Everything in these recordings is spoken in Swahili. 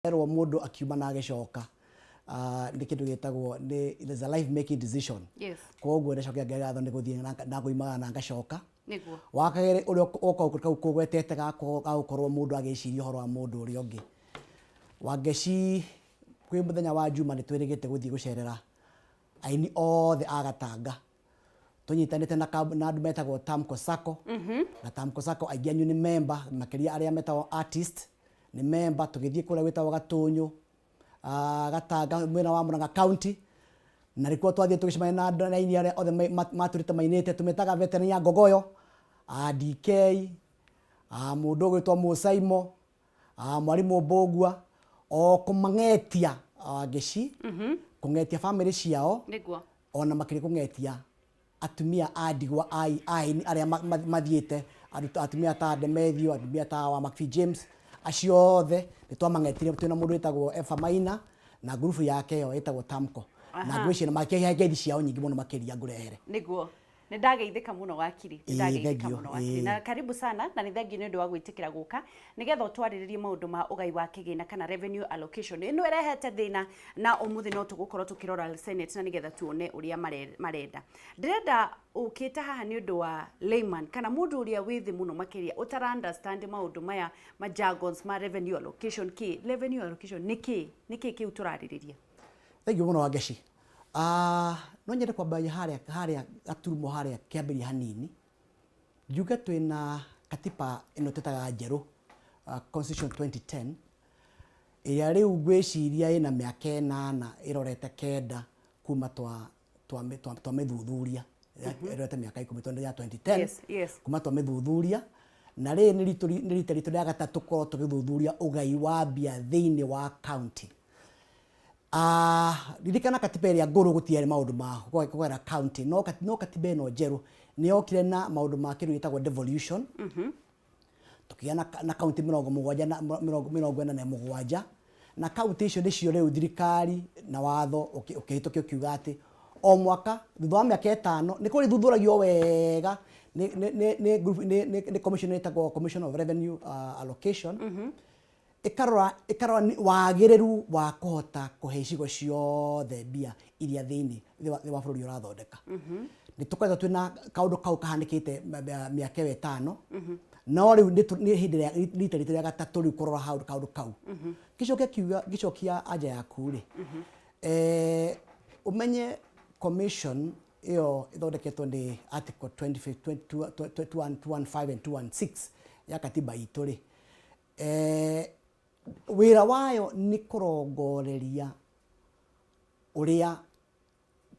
erwo mundu akiuma na agicoka ni kindu gitagwo there's a life making decision. Yes. Koguo ndacokia ngatho ni guthie na guimaga na ngacoka. Niguo. Wakagere uri okau kugwetete gagukorwo mundu agiciria horo wa mundu uri ongi. Wangeci kwi muthenya wa Juma ni twirigite guthie gucerera aini othe agatanga. Tunyitanite na andu metagwo Tamko Sacco. Na Tamko Sacco aingi anyu ni member makiria aria metagwo artist ni member tugithie kuria gwitagwo Gatunyu gatanga mwena wa Murang'a County na rikuo twathie tugicemania na andu aini aria othe maturite mainite tumetaga veterani ya Ngogoyo DK mundu ugwitwo Musaimo mwarimu Mbogua o kumangetia ngeci kungetia family ciao niguo ona makiri kungetia atumia adigwa aini aria mathiite atumia ta Demethio atumia ta wa Macfi James aciothe nitwamangetire twina mundu witagwo Efa Maina na group yake yo itagwo Tamko na ngwicina makihe ngeithi ciao nyingi muno makiria ngurehere niguo nindageithika muno wakiri nindageithika muno wakiri na karibu sana na nithengi ni ndu wa gwitikira guka nigetha utwariririe maundu ma ugai wa kigina kana revenue allocation ino irehete thina na umuthi no tugukorwo tukirora Senate na nigetha tuone uria marenda ndirenda ukita haha ni undu wa layman kana mundu uria withi muno makiria utara understand maundu maya ma jargons ma revenue allocation revenue allocation niki kiu turaririria. Thank you muno Wangeci. No nyende kwambia haria gaturumo haria kiambiri hanini njuge twina katiba ino tetaga njeru constitution 2010 iria riu ngwiciria ina miaka 8 irorete kenda kuma twa mithuthuria irorete miaka 10 ya 2010 yes kuma twa mithuthuria na ri ni ritu ria gatatu korwo tugithuthuria ugai wa mbia thiini wa county. Ririkana katiba iria nguru gutiere maundu ma kwera county no katiba ino njeru ni yokire na maundu ma kiru gitagwo devolution tukiana na county 47 na county icio nicio riu thirikari na watho ukihitũkio kiuga ati o mwaka thutha wa miaka 5 ni kuri thuthuragio wega ni commission itagwo Commission of Revenue Allocation ikarora wagiriru wa kuhota kuhe icigo ciothe mbia iria thiini wa bururi urathondeka ni tukwetha twina kaundu kau kahandikite miaka 5 no riu ni hindi ria gatatu riu kurora kaundu kau gicokia anja yaku ri umenye commission iyo ithondeketwo ni article 215 and 216 ya katiba itu ri wira wayo ni kurongoreria uria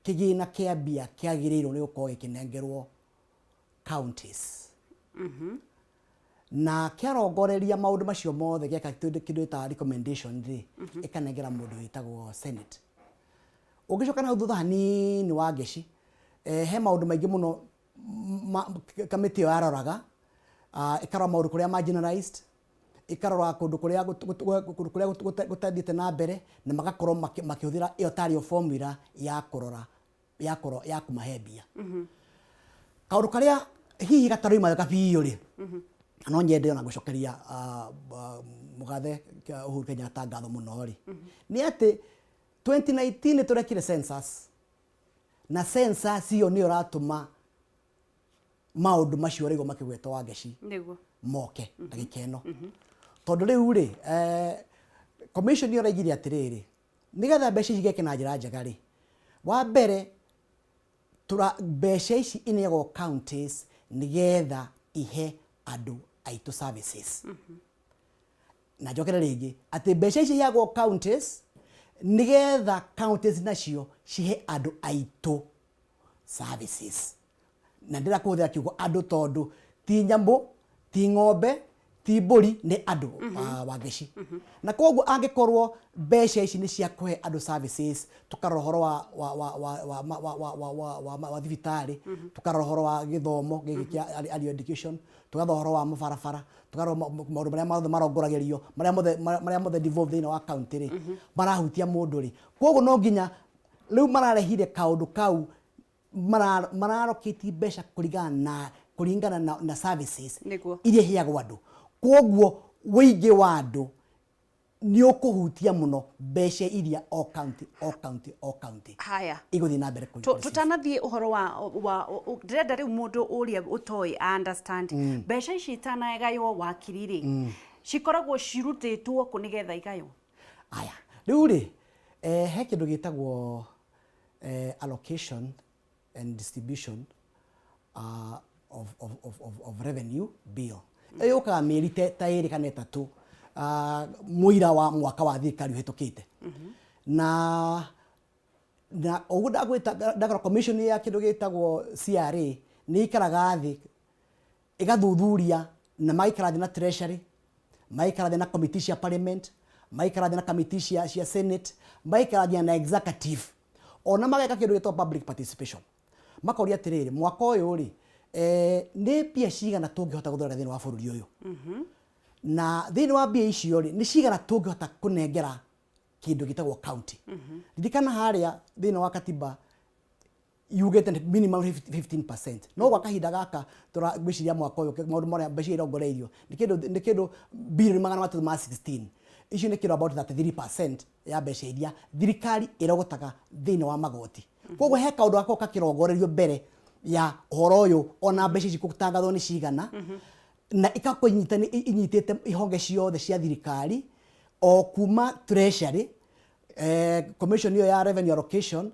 kigina kia mbia kiagiriirwo ni gukorwo gikinengerwo counties na kiarongoreria maundu macio mothe giaka kindu ta recommendation ri ikanengera mundu witagwo Senate. Ugicoka na thutha hanini Wangeci he maundu maingi muno kamiti yo aroraga ikarora maundu kuria marginalized ikarora kundu kuria gutadite na mbere na magakorwo makihuthira iyo tario formula ya kurora ya kumahebia kaundu karia hihi gataroima gabiyo ri no nyende ona gucokeria mugathe Uhuru Kenyatta ngatho muno ri ni ati 2019 turekire census na census iyo ni uratuma maundu macio rigo makigwetwo Wangeci niguo moke ndagika ino tondu riu ri commission yo raigire atiriri nigetha mbeca igeke na njira njega ri wa mbere mbeca ici inego counties nigetha ihe andu aitu services na njokere ringi ati mbeca ici iheagwo counties nigetha counties nacio cihe andu aitu services na ndira kuthira kiugo andu tondu ti nyambu ti ng'ombe ti mburi ni andu Wangeci na koguo angikorwo mbeca ici ni cia kuhe andu services tukarora horo wa thibitari tukarora horo wa githomo gikia early education tukarora horo wa mabarabara tukarora maundu maria mothe marongoragirio maria mothe devolve thina wa county ri marahutia mundu ri koguo no nginya riu mararehire kaundu kau mararokiti mbeca kuringana na services iria hiagwo andu koguo wingi wa andu ni ukuhutia muno mbeca iria o county haya iguthi na mbere tutanathie uhoro wa ndĩrenda rĩu mũndũ ũrĩa ũtoĩ understand mbeca ici itanaegaywo wakiri rĩ cikoragwo cirutĩtwo kũ nĩgetha igayo aya rĩu rĩ he kĩndũ gĩtagwo allocation and distribution of revenue bill yoka mĩeri ta ĩrĩ kana ĩtatũ muira wa mwaka wa thirikari ũhetũkĩte na ũguo ndagwĩta commission ya kĩndũ gĩtagwo CRA nĩ ikaraga thĩ ĩgathuthuria na maikara thĩ na treasury maikara thĩ na committee cia parliament maikara thĩ na committee cia senate maikara thĩ na executive ona mageka kĩndũ gĩtagwo public participation makoria atĩrĩrĩ mwaka ũyũ rĩ nĩ mbia cigana tũngĩhota gũthondeka thĩinĩ wa bũrũri ũyũ na thĩinĩ wa mbia icio rĩ nĩ cigana tũngĩhota kũnengera kĩndũ gĩtagwo county ririkana harĩa thĩinĩ wa katiba yugĩte minimum 15% no gwa kahinda gaka tũragwĩciria mwaka ũyũ maũndũ marĩa mbeca irongoreirio nĩ kĩndũ birioni 316 icio nĩ kĩndũ about 33% ya mbeca iria thirikari ĩrogotaga thĩinĩ wa magoti koguo he kaũndũ gakorwo kakĩrongorerio mbere ya ũhoro ũyũ ona mbeca ici gũtangathwo nĩ cigana na ikakorwo inyitĩte ihonge ciothe cia thirikari o kuma treasury commission iyo ya revenue allocation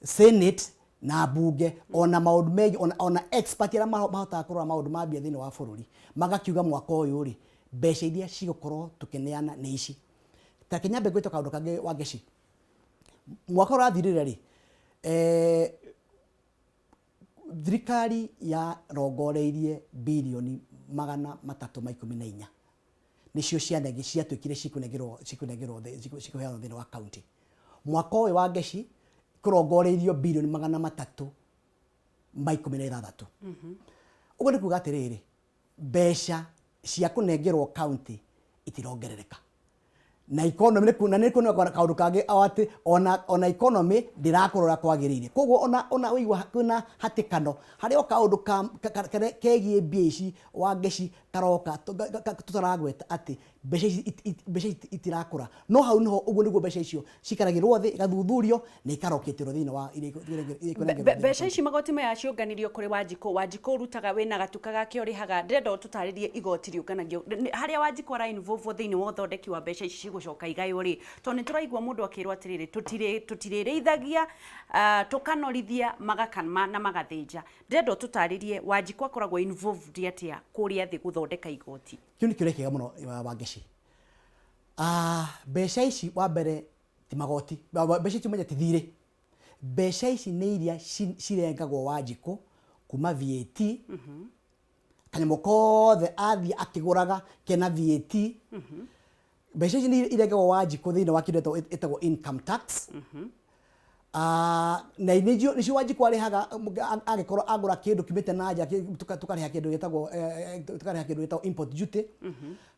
senate na bunge ona maũndũ megiĩ ona expert arĩa mahotaga kũrora maũndũ ma mbia thĩinĩ wa bũrũri magakiuga mwaka ũyũ rĩ mbeca iria cigũkorwo tũkĩneana nĩ ici ta Kenya gwĩtwo kaũndũ kangĩ wa ngeci mwaka ũrathirire rĩ thirikari ya rongoreirie birioni 314 nicio cianegi ciatuĩkire cikunengerwo cikuheanwo thĩinĩ wa county mwaka ũyũ wa ngeci kũrongoreirio birioni 316 ũguo nĩ kuuga atĩrĩrĩ mbeca cia kũnengerwo county itirongerereka na economy nĩ kuona kaũndũ kangĩ atĩ ona economy ndĩrakũrora kwagĩrĩire koguo ona wĩigua kwĩna hatĩkano harĩa o kaũndũ kegiĩ mbia ici wa ngeci karoka tũtaragweta atĩ mbeca itirakũra no hau nĩho ũguo nĩguo mbeca icio cikaragĩrwo thĩ igathuthurio na ikarokĩtĩrwo thĩinĩ wa mbeca ici magoti maya ciũnganirio kũrĩ Wanjikũ ũrutaga wĩna gatuka gake ũrĩhaga ndĩrenda ũtũtarĩrie igoti rĩũnganagio harĩa Wanjikũ ara involve thĩinĩ wa ũthondeki wa mbeca ici cigũcoka igayo rĩ tondũ nĩ tũraigua mũndũ akĩrwo atĩrĩrĩ tũtirĩrĩithagia tũkanorithia magakama na magathĩnja ndĩrenda ũtũtarĩrie Wanjikũ akoragwo involved atĩa kũrĩa thĩ gũthondeka igoti kĩu nĩ kĩũria kĩega mũno wa ngeci mbeca ici wa mbere ti magoti mbeca ici umenya ti thirĩ mbeca ici nĩ iria cirengagwo Wanjikũ kuma VAT kanyamũ kothe athiĩ akĩgũraga kena VAT mbeca ici nĩ irengagwo Wanjikũ thĩinĩ wa kĩndũ ĩtagwo income tax na nĩcio Wanjikũ arĩhaga angĩkorwo agũra kĩndũ kiumĩte na nja tũkarĩha kĩndũ gĩtagwo import duty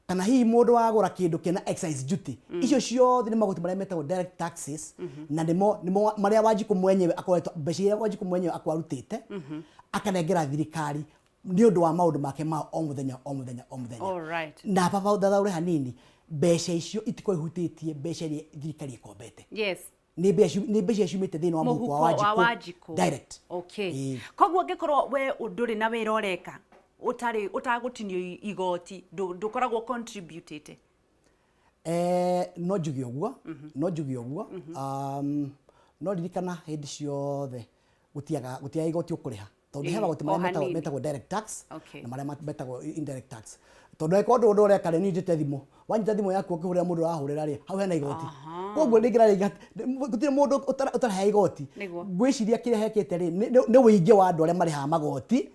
kana hihi mũndũ wagũra kĩndũ kĩna excise duty icio ciothe nĩ magoti marĩa metagwo direct taxes na nĩmo marĩa Wanjikũ mwenyewe akoretwo mbeca iria Wanjikũ mwenyewe akwarutĩte akanengera thirikari nĩ ũndũ wa maũndũ make ma o mũthenya na baba thathaũre hanini mbeca icio itikorwo ihutĩtie mbeca iria thirikari ĩkombete nĩ mbeca ciumĩte thĩinĩ wa mũhuko wa Wanjikũ direct koguo angĩkorwo we ndũrĩ na wĩra ũreka ũtagũtinio igoti ndũkoragwo contributĩte no njuge ũguo no ririkana hĩndĩ ciothe gũtiaga igoti ũkũrĩha tondũ he magoti marĩa metagwo direct tax na marĩa metagwo indirect tax tondũ ĩkorwo ũndũ ũreka rĩ nĩnyitĩte thimũ wanyita thimũ yaku ũkĩhũrĩra mũndũ ũrahũrĩra rĩ hau hena igoti koguo gũtirĩ mũndũ ũtarĩha igoti ngwĩciria kĩrĩa hekĩte rĩ nĩ wĩingĩ wa andũ arĩa marĩhaga magoti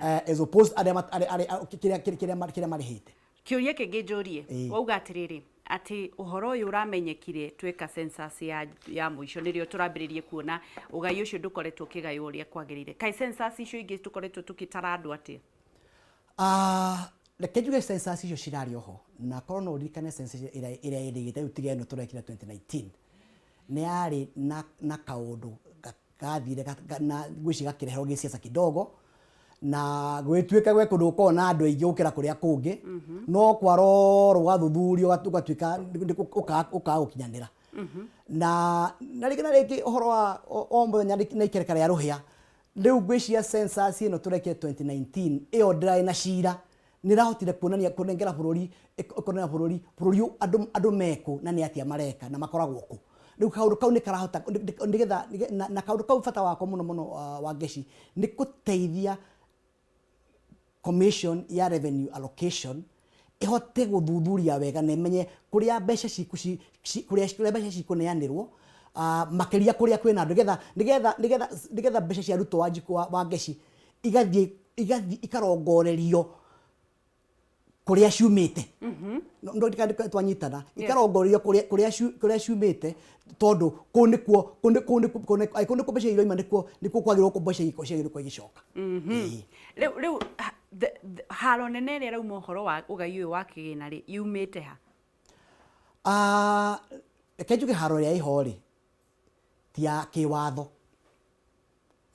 as opposed kĩrĩa marĩhĩte kĩũria kĩngĩ njũrie wauga atĩrĩrĩ atĩ ũhoro ũyũ ũramenyekire tweka census ya mũico nĩrĩo tũrambĩrĩrie kuona ũgai ũcio ndũkoretwo ũkĩgaywo ũrĩa kwagĩrĩire kaĩ census icio ingĩ tũkoretwo tũgĩtara andũ atĩa reke njuge census icio cirarĩ oho na korwo no ũririkane census ĩrĩa ĩrĩgĩte rĩu tiga ĩno tũrekire 2019 nĩ yarĩ na kaũndũ gathire na ngwĩci gakĩreherwo gĩ siasa kidogo na gwituika gwe kundu ko na andu aingi ukira kuria kungi no kwaro rwathuthurio ugatuika uka gukinyanira na riki horo wa o muthenya na ikereka ria ruhia riu ngwiciria census ino tureke 2019 iyo dry na shira nirahotire kuonania kunengera bururi andu meko na ni atia mareka na makoragwo ku riu kaundu kau ni karahota nigetha na kaundu kau bata wako muno wa Geshi ni kuteithia commission ya revenue allocation ihote guthuthuria wega na imenye kuria mbeca kuria mbeca cikuneanirwo makeria kuria kwina andu nigetha mbeca cia ruto wa Geshi igathie ikarongorerio kuria ciumite ndo ndikandika twanyitana ikarongorerio kuria ciumite tondu ku nikuo mbeca iro ima nikuo kwagirwo ku mbeca ciagirwo kwa igicoka riu haro nene ria rauma horo wa ugai uyu wa kigina ri yumite ha kenjuke haro ria iho ri tia kiwatho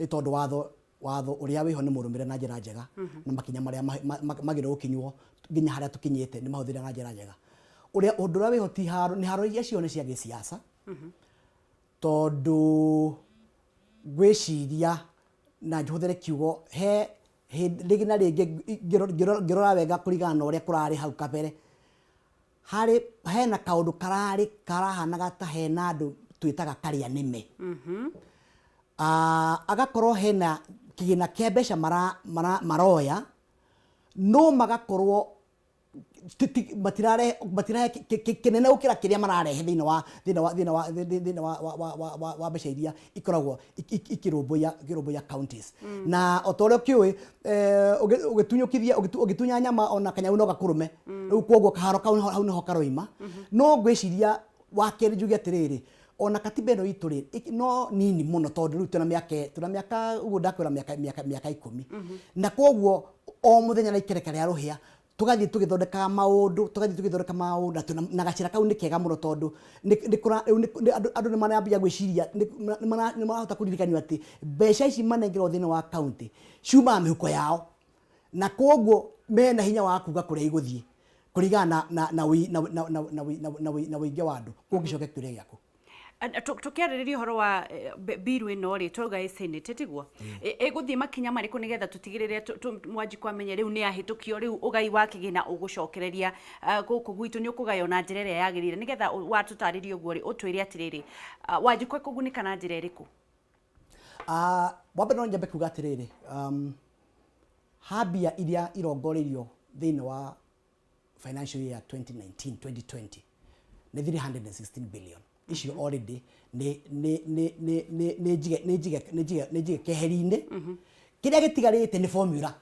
tondu watho uria wiho ni murumire na njira njega na makinya maria magirwo kinywo nginya haria tukinyite ni mahuthire na njira njega uria undu uria wiho ti haro ni haro iria cio ni cia gisiasa tondu gwiciria na njuhuthire kiugo he rigi na ringi ngirora wega kurigana na uria kurari hau kabere hari hena kaundu karahanaga ta hena andu twitaga karia nime agakorwo hena kigina kia mbeca maroya no magakorwo matirahe kinene ukira kiria mararehe thina wa mbeca iria ikoragwo ikirumbuya counties na otore kiwi ugitunya nyama ona kanyau no gakurume riu kwogo kaharo hau niho karoima no ngwiciria wakeri njuge atiriri ona katiba ino itu ri no nini muno tondu riu tuna miaka uguo ndakwira miaka 10 na kwoguo o muthenya na ikereka ria ruhia tugathie tugithondeka maundu na gacira kau ni kega muno tondu andu ni manambia gwiciria ni marahota kuririkanio ati mbeca ici manengerwo thini wa county ciuma mihuko yao na kwoguo mena hinya wa kuga kuria iguthie kurigana na wingi wa andu kungicoke kiuria giaku tukiaririria horo wa biru ino ri twaga senate tiguo iguthie makinya mariku nigetha tutigirire mwanji kwamenye riu ni ahitukio riu ugai wa kigina ugucokereria guku gwitu ni ukugayo na njira iria yagirire nigetha watutaririe uguo ri utwire atiriri wanji kwa kugunika na njira iriku wambe no njambe kuga atiriri habia iria irongoreirio thini wa financial year 2019-2020 ni 316 billion icio already ne jige keheri-ini kiria gitigarite ni formula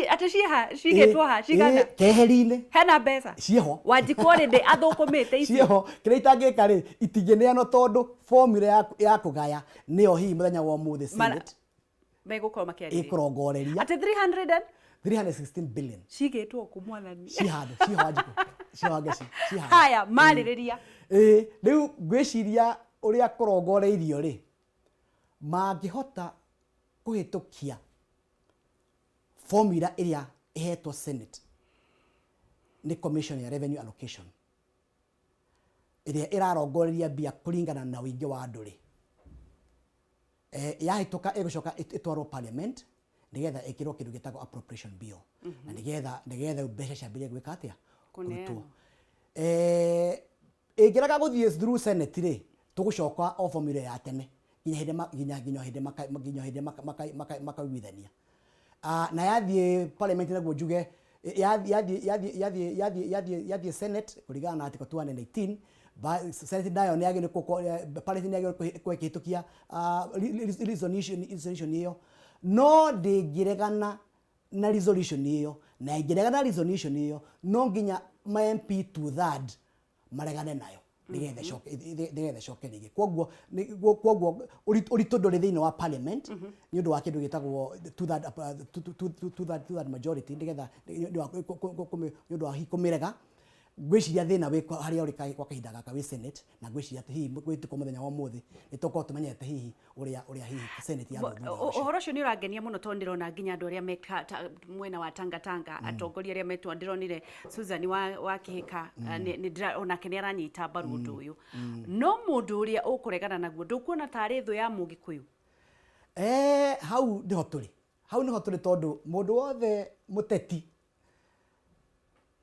ati cigetwo ha cigana keheri-ini hena mbeca cieho wanjikwo already athukumite icio cieho kiria itangika ri itingineano tondu formula ya kugaya niyo hihi muthenya wa umuthi senate megukorwo makiarĩrĩria ikurongoreria ati 316 billion cigetwo ku mwathani cihandu haya marĩrĩria riu ngwiciria uria kurongoreirio ri mangihota kuhitukia formula iria ihetwo senate ni commission ya revenue allocation iria irarongoreria bia kuringana na wingi wa andu ri yahituka igucoka itwarwo parliament nigetha ikirwo kindu gitagwo appropriation bill na nigetha mbeca ciambire gwika atia kurutwo ingiraga guthie through senate ri tugucoka o formula ya tene nginya hindi makawithania na yathie parliament naguo njuge yathie senate kurigana na article 218 senate nayo ni yagire parliament ni yagire kwekitukia resolution iyo no ndingiregana na resolution iyo na ingiregana na resolution iyo no nginya ma MP 2/3 maregane nayo nigethe coke ringi kwoguo uritu nduri thiini wa parliament ni undu wa kindu gitagwo 2/3 majority nigetha ni undu wa kumirega ngwiciria thina we haria uri kwa kahinda gaka we senate na ngwiciria hihi gwituko muthenya wa muthi nituko tumenyete hihi uria hihi senate ya uhoro cio ni urangenia muno to ndirona nginya andu aria me mwena wa Tanga atongoria aria metwa ndironire Susan wa Kihika ni onake ni aranyita mbaru undu uyu no mundu uria ukuregana naguo ndukuona tari thu ya Mugikuyu hau niho turi tondu mundu wothe muteti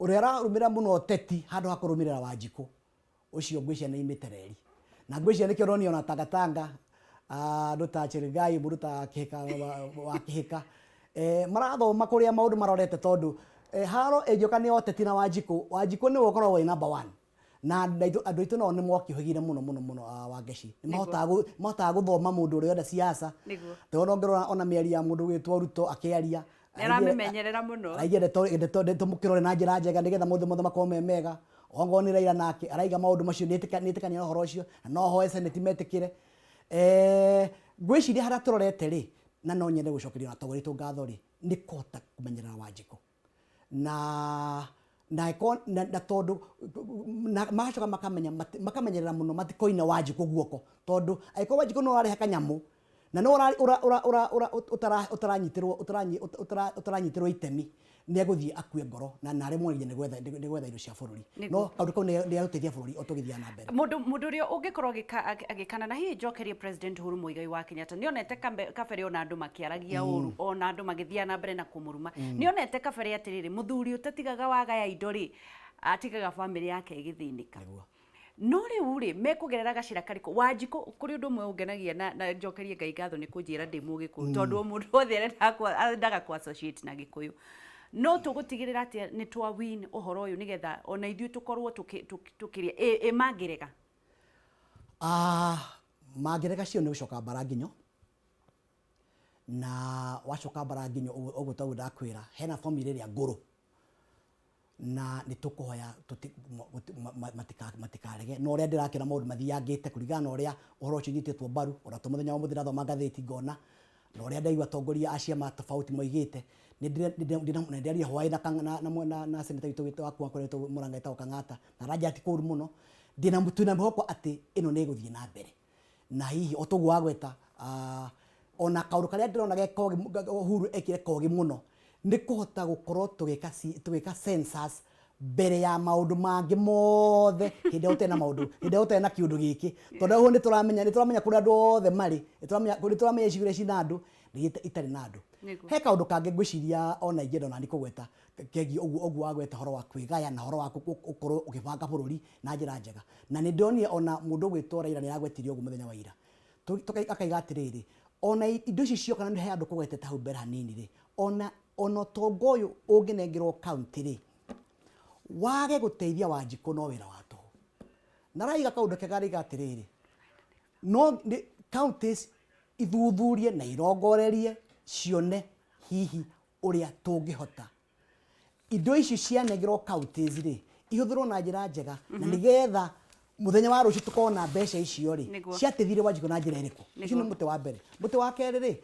uria ararumira muno teti handu ha kurumirira Wanjiku ucio ngwiciria ni imitereri na ngwiciria nikio roni ona Tanga nduta Chirigai muruta Kihika wa Kihika marathoma kuria maundu marorete tondu haro ejoka ni oteti na Wanjiku ni wokorwo we number 1 na andu itu no ni mwokihigire muno wa Ngeci ni mahotaga guthoma mundu uria enda siasa tondu ngirona ona mieri ya mundu witwa Ruto akiaria aramenyerera muno aigire tumukirore na njira njega nigetha mothe makome mega ongo ni Raila nake araiga maundu macio nitikania horo ucio no hoe senate metikire ngwiciria haria turorete ri na no nyende gucokeria na togori tungatho ri ni kota kumenyerera Wanjiku na tondu macoka makamenyerera muno matikoina Wanjiku guoko tondu aiko Wanjiku no ari kanyamu na no utaranyitirwo itemi ni aguthie akue ngoro na nare mwenye ni gwetha indo cia bururi no kaundu kau ni aruteithia bururi otugithia na mbere mundu uria ungikorwo agikana na hihi njokerie President Uhuru Muigai wa Kenyatta nionete kabere ona andu makiaragia uru ona andu magithia na mbere na kumuruma nionete kabere atiriri muthuri utatigaga wagaya indo ri atigaga family yake igithinika no riu ri mekugerera gacira kariko Wanjiku kuri undu mwe ungenagia na njokerie Ngai ngatho ni kunjira ndi Mugikuyu tondu mundu othe arendaga ku associate na Gikuyu no tugutigirira ati ni twa win uhoro uyu nigetha ona ithuĩ tukorwo tukiria mangirega mangirega cio ni gucoka Baranginyo na wacoka Baranginyo uguo tagu ndakwira hena family ria nguru na nitukuhoya matikarege no ria ndirakira maundu mathiangite kurigana uria uhoro ucio nyititwo mbaru ora tumuthenya wa muthira thoma ngatheti ngona no ria ndaigua tongoria aciama tofauti moigite nindiraria hwai na seneta witu witu akwa koretwo Muranga etagwo Kang'ata na rajati kuru muno ndina mutuna mhoko ati ino ni guthie na mbere na hihi otugu wagweta ona kaundu karia ndirona geko Uhuru ekire kogi muno ni kuhota gukorwo tugika census mbere ya maundu mangi mothe hindi utena maundu hindi utena kiundu giki tondu ho ni turamenya kuri andu othe mari turamenya icigire cina andu itari na andu he kaundu kangi ngwiciria ona ingenda ona ni kugweta kegi ogu wagweta horo wa kwigaya na horo wa ukorwo ukibanga bururi na njira njega na ni ndonire ona mundu gwitwo Raila ni agwetirio ogu muthenya wa ira akaiga atiriri ona indo ici cio kana he andu kugweteta hau mbere hanini ri ona tongo uyu unginengerwo county ri wage guteithia Wanjiku no wira watu na raiga kaundu kegari gatiriri no counties ithuthurie na irongorerie cione hihi uria tungihota indo ici cianengerwo counties ri ihuthirwo na njira njega na nigetha muthenya wa rucio tukona mbeca icio ri ciatethire Wanjiku na njira iriku ici ni muti wa mbere muti wa keri ri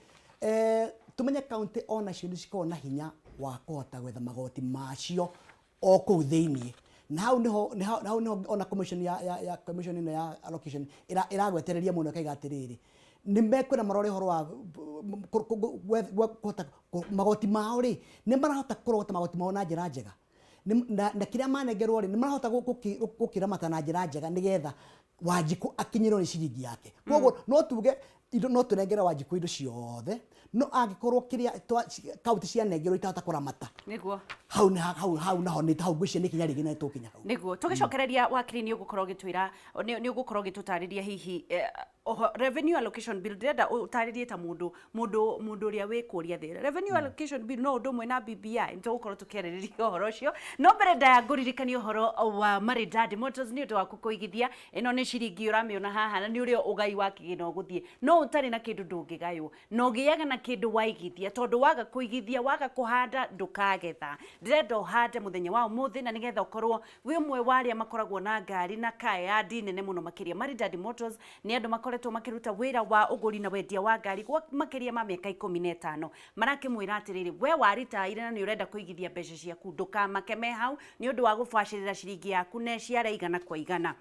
tumenye county ona cio ni cikona hinya wa kuhota gwetha magoti macio o kuu thiini na hau niho ona commission ya commission ino ya allocation iragwetereria muno kaiga atiriri ni mekwira marore horo wa magoti mao ri ni marahota kurogota magoti mao na njira njega na kiria manengerwo ri ni marahota gukira mata na njira njega nigetha Wanjiku akinyirwo ni ciringi yake koguo no tuge indo no tunengera Wanjiku indo ciothe no angikorwo kiria kaunti cia nengerwo itahota kuramata niguo hau naho ni hau ngwicia ni kinya rigina tukinya hau niguo tugicokereria wakiri ni ugukorwo gitwira ni ugukorwo gitutariria hihi revenue allocation bill ndenda utaririe ta mundu uria wikuria thi revenue allocation bill no undu mwe na BBI ntugukorwo tukereriria uhoro ucio no mbere ndaya nguririkania uhoro wa Maridadi Motors ni undu wa kukuigithia ino ni ciringi uramiona haha na ni urio ugai wa kigina uguthie no utari na kindu ndungigayo no giaga na kindu waigithia tondu waga kuigithia waga kuhanda ndukagetha ndirenda uhande muthenya wa umuthi na nigetha ukorwo wi umwe waria makoragwo na ngari na kaya nene muno makiria Maridadi Motors ni andu makoretwo makiruta wira wa uguri na wendia wa ngari kwa makiria ma miaka 15 marakimwira atiriri we waritaire na ni urenda kuigithia mbeca ciaku ndukamakeme hau ni undu wa gubacirira ciringi yaku ne ciara igana kwa igana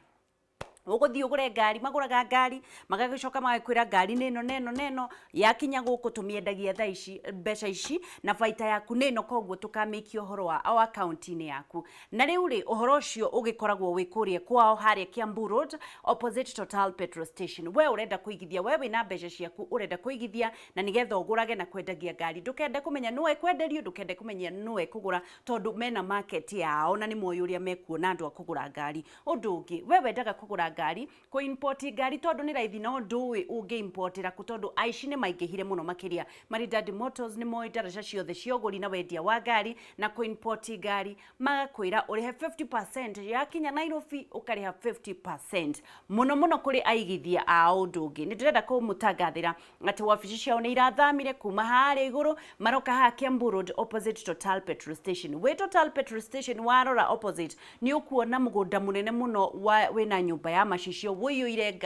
uguthi ugure ngari maguraga ngari magagicoka magakwira ngari neno yakinya guku tumiendagia tha ici mbeca ici na baita yaku neno koguo tukamikio horo wa our account ni yaku na riu ri uhoro ucio ugikoragwo wikurie kwao haria Kiambu Road opposite Total Petrol Station we urenda kuigithia wewe na mbeca ciaku urenda kuigithia na nigetha ugurage na kwendagia ngari ndukende kumenya nuwe kwenderio ndukende kumenya nuwe kugura tondu mena market yao na ni moyo uria mekuona andu akugura ngari undu ungi wewe ndaga kugura ngari ko import ngari tondu ni raithi no nduwi unge importira ku tondu aici ni maingihire muno makiria Maridadi Motors ni moi daraja ciothe cioguri na wendia wa ngari na ko import ngari magakwira urihe 50% yakinya Nairobi ukariha 50% muno kuri aigithia a undu ungi ni ndirenda kumutangathira ati wabici ciao ni irathamire kuma hari iguru maroka ha Kiambu Road opposite Total Petrol Station we Total Petrol Station warora opposite ni ukuona mugunda munene muno wina nyumba ya macicio wiyuire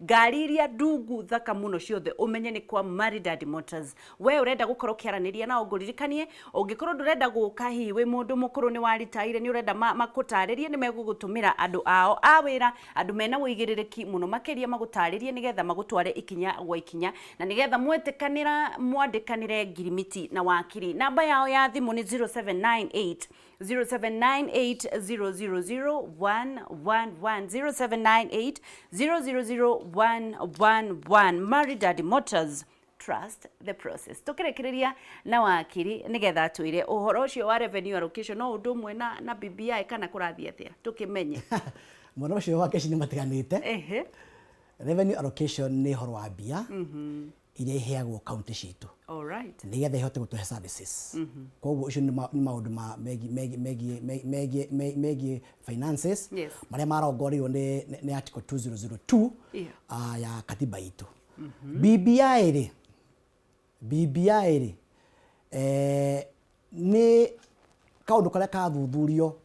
ngari iria ndungu thaka muno ciothe umenye ni kwa Maridadi Motors we urenda gukorwo kiaraniria na uguririkanie ungikorwo ndurenda guka hiwe mundu mukuru ni waritaire ni urenda makutaririe ni megugutumira andu ao awira andu mena wigiririki muno makiria magutaririe nigetha magutware ikinya gwa ikinya na nigetha mwetikanira mwandikanire ngirimiti na wakiri namba yao ya thimu ni 0798 0798000111 Maridadi Motors trust the process tukirekereria na wakiri nigetha twire uhoro ucio wa revenue allocation no undu mwe na BBI kana kurathia atia tukimenye mwana ucio wa keshi ni matiganite revenue allocation ni horo wa bia iria iheagwo county citu alright nigetha ihote gutuhe services koguo ucio ni maundu ma megi finances maria marongorirwo ni article 2002 ya katiba itu BBI ri ni kaundu karia kathuthurio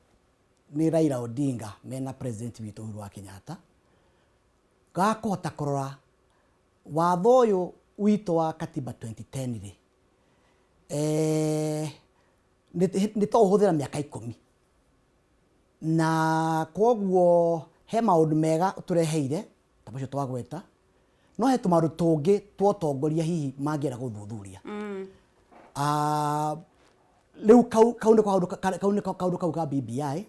ni Raila Odinga mena president witu Uhuru wa Kenyatta gakota kurora watho uyu wito wa katiba 2010 ri ni to huthira miaka 10 na koguo he maundu mega tureheire tabacio twagweta no he tumaru tungi twotongoria hihi mangiera guthuthuria riu kaundu kau ka BBI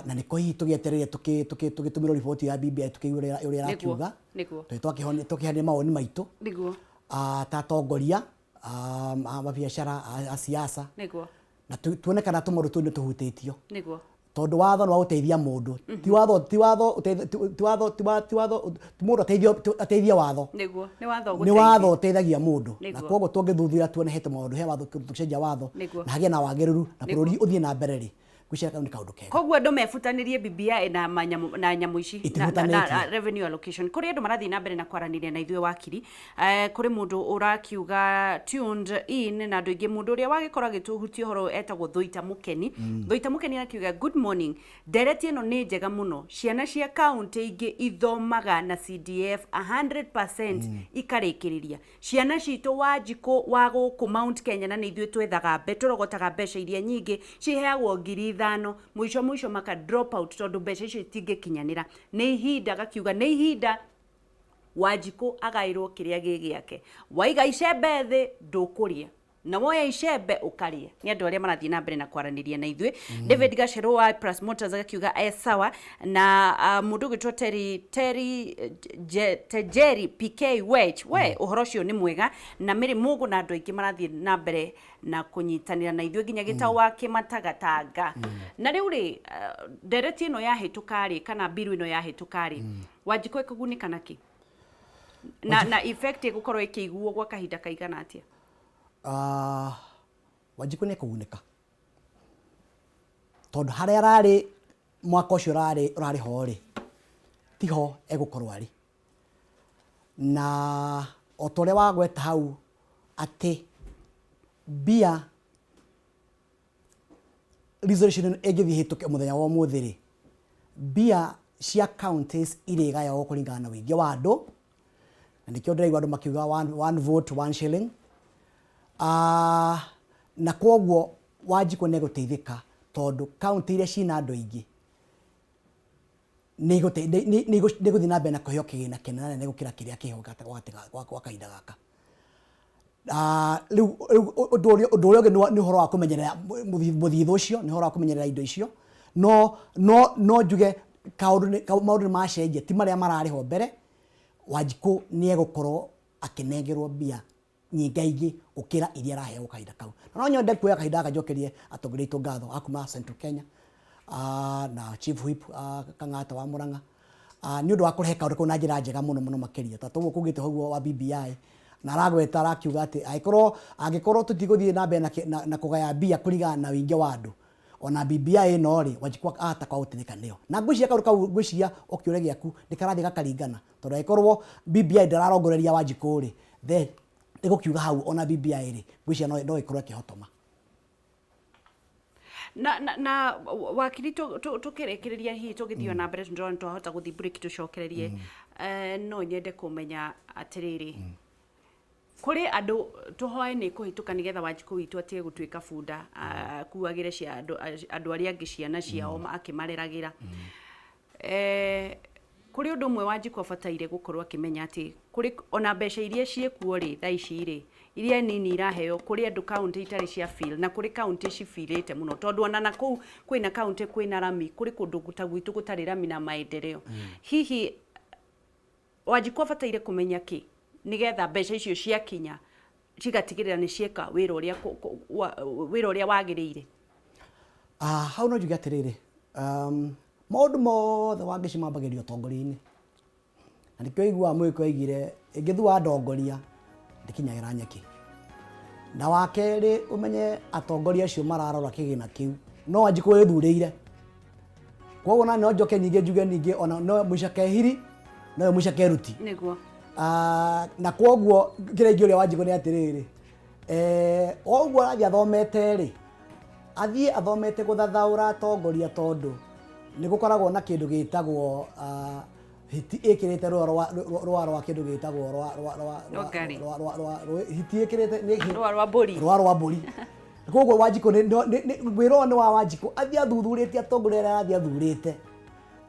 na niko hihi tugietereire tugitumira report ya BBI tukiura uria rakiuga tukihania mawoni maitu ta tongoria biashara a siasa na tuone kana tumaru tu ni tuhutitio tondu watho no uteithia mundu ti watho mundu ateithia watho ni watho uteithagia mundu na koguo tungithuthuria tuone hete maundu he watho tucenjia watho na hagie na wagiriru na bururi uthie na mbere ri gwicira ni kaundu kega koguo andu mefutanirie BBI na nyamu ici na revenue allocation kuri andu marathi na mbere na kwaraniria na ithuĩ wakiri kuri mundu urakiuga tuned in na andu ingi mundu uria wagikora gituhutia horo etagwo Thuita Mukeni akiuga good morning ndereti ino ni njega muno ciana cia county ingi ithomaga na CDF 100% ikarikiriria ciana citu Wanjiku wa guku Mount Kenya na ithuĩ twethaga betorogotaga mbeca iria nyingi ciheagwo ngiri mwisho maka drop out tondu mbeca icio itingikinyanira ni ihinda gakiuga ni ihinda Wanjiku agairwo kiria gigiake waiga icembe thi ndukuria na moya icembe ukaria ni andu aria marathie na mbere na kwaraniria na ithuĩ David Gachero wa Plus Motors akiuga sawa na mundu gitwa Terry PK Wedge we uhoro cio ni mwega na Miri Mugu na andu aingi marathie na mbere na kunyitanira na ithuĩ ginya gitaũ wa kimatagatanga na riu ri ndereti ino yahitukari kana biru ino yahitukari Wanjiku ikugunika naki na effect igukorwo ikiguo gwa kahinda kaigana atia Wanjiku ni kugunika tondu haria arari mwaka ucio urari ho ri tiho egukorwo ari na otore wa gweta hau ati bia resolution egithi hituke muthenya wa muthiri bia cia counties iriga yo kuringana na wingi wa andu na nikio ndiraigua andu makiuga one vote 1 shilling na kwoguo Wanjikũ nĩ gũteithĩka tondu county iria cina andu aingi nĩ gũthiĩ na mbere na kũheo kĩgĩna kĩnene nĩ gũkĩra kĩrĩa kĩho gwa kahinda gaka. Rĩu ũndũ ũrĩa ũngĩ nĩ ũhoro wa kũmenyerera mũthithũ ũcio, nĩ ũhoro wa kũmenyerera indo icio, no njuge maũndũ nĩ macenjia ti marĩa mararĩho mbere. Wanjikũ nĩ egũkorwo akĩnengerwo mbia nyingaingĩ gũkĩra iria araheo kahinda kau. No nyende kuoya kahinda gaka njokerie atongoria aitũ ngatho akuma Central Kenya na Chief Whip Kang'ata wa Murang'a nĩ ũndũ wa kũrehe kaũndũ kau na njĩra njega mũno makĩria ta toguo kugĩte ũguo wa BBI na aragweta arakiuga atĩ angĩkorwo tũtigũthiĩ na mbere na kũgaya mbia kũringana na wĩingĩ wa andũ ona BBI no rĩ Wanjikũ ahata kwa gũtĩnĩka nĩyo na ngwĩciria kaũndũ kau ngwĩciria okĩũre gĩaku ndĩkarathiĩ gakaringana tondũ angĩkorwo BBI ndararongoreria Wanjikũ rĩ ĩgũkiuga hau ona BBI rĩ ngwĩciria no ĩkorwo ĩkĩhotoma. Na wakiri tukirekereria hihi tugithio na mbere ndona twahota guthi break tucokererie no nyende kũmenya atiriri kuri andu tuhoe ni kuhituka nigetha Wanjikũ witũ atige gutuika bunda kuagire cia andu aria angi ciana ciao akimareragira kuri undu mwe Wanjikũ abataire gukorwo akimenya ati kuri ona mbeca iria ciekuo ri tha ici ri iria nini iraheo kuri andu county itari cia feel na kuri county cifilite muno tondu ona na kuu kwina county kwina rami kuri kundu gutagwitu gutari rami na maendeleo hihi Wanjikũ abataire kumenya ki nigetha mbeca icio cia kinya cigatigirira ni cieka wira uria wagiriire. Hau no njuge atiriri maundu mothe wangĩcimambagĩrio ũtongoria-inĩ na nĩkĩo iguaga Mũgĩkũyũ aigire ĩngĩthua ndongoria ndĩkinyagĩra nyeki na wakerĩ ũmenye atongoria acio mararora kĩgĩna kĩu no Wanjikũ wĩthurĩire kwoguo na no njoke ningĩ njuge ningĩ ona no mũicake hiri no mũicake ruti nĩguo na kwoguo kĩrĩa ingĩ ũrĩa Wanjikũ nĩ atĩrĩrĩ oguo arathiĩ athomete rĩ athiĩ athomete gũthathaũra atongoria tondu nĩ gũkoragwo na kĩndũ gĩtagwo hiti ĩkĩrĩte rũa rwa kĩndũ gĩtagwo hiti ĩkĩrĩte rũa rwa mbũri kwoguo Wanjikũ wĩra nĩ wa Wanjikũ athiĩ athuthurĩtie atongoria arĩa arathiĩ athurĩte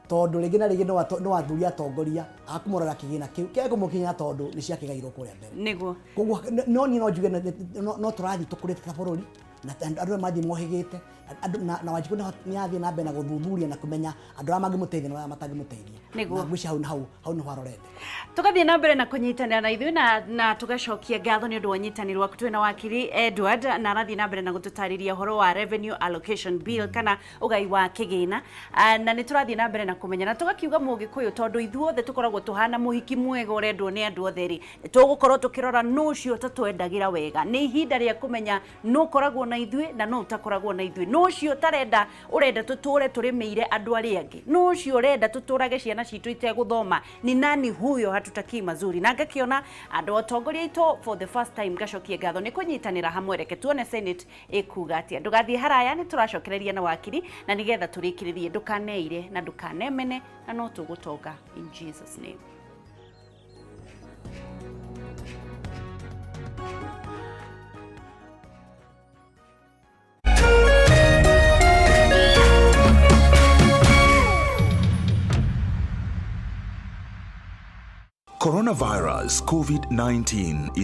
tondu rĩngĩ na rĩngĩ no athuria atongoria akumũrora kĩgĩna kĩu kĩgũmũkinya tondu nĩ ciakĩgairwo kũrĩa mbere nĩguo kwoguo no niĩ no njuge no tũrathiĩ tũkũrĩte ta bũrũri na andũ mathiĩ mohĩgĩte na Wanjikũ nĩ athiĩ na mbere na gũthuthuria na kũmenya andũ arĩa mangĩmũteithia na arĩa matangĩmũteithia na ngwĩciria hau nĩ harorete tugathiĩ na mbere na kũnyitanĩra na ithuĩ na tugacokia ngatho nĩ ũndũ wa ũnyitanĩri waku twĩna wakiri Edward na arathiĩ na mbere na gũtũtarĩria ũhoro wa revenue allocation bill kana ũgai wa kĩgĩna na nĩ tũrathiĩ na mbere na kũmenya na tugakiuga Mũgĩkũyũ tondu ithuothe tũkoragwo tũhana mũhiki mwega ũrendwo nĩ andũ othe rĩ tũgũkorwo tũkĩrora nũ ũcio tatwendagira wega nĩ ihinda rĩa kũmenya nũ ũkoragwo na ithuĩ na nũ ũtakoragwo na ithuĩ nũ ũcio urenda tũtũre tũrĩmĩire andũ arĩa angĩ nũ ũcio urenda tũtũrage ciana citũ itegũthoma ni nani huyo hatutakii mazuri na ngakiona andũ atongoria aitũ for the first time gacokie ngatho nĩ kũnyitanĩra hamwe reke tuone Senate ĩkuga atĩa ndũgathiĩ haraya nĩ tũracokereria na wakiri na nĩgetha tũrĩkĩrĩrie ndũkaneire na ndũkanemene na no tũgũtonga in Jesus name. Coronavirus COVID-19 is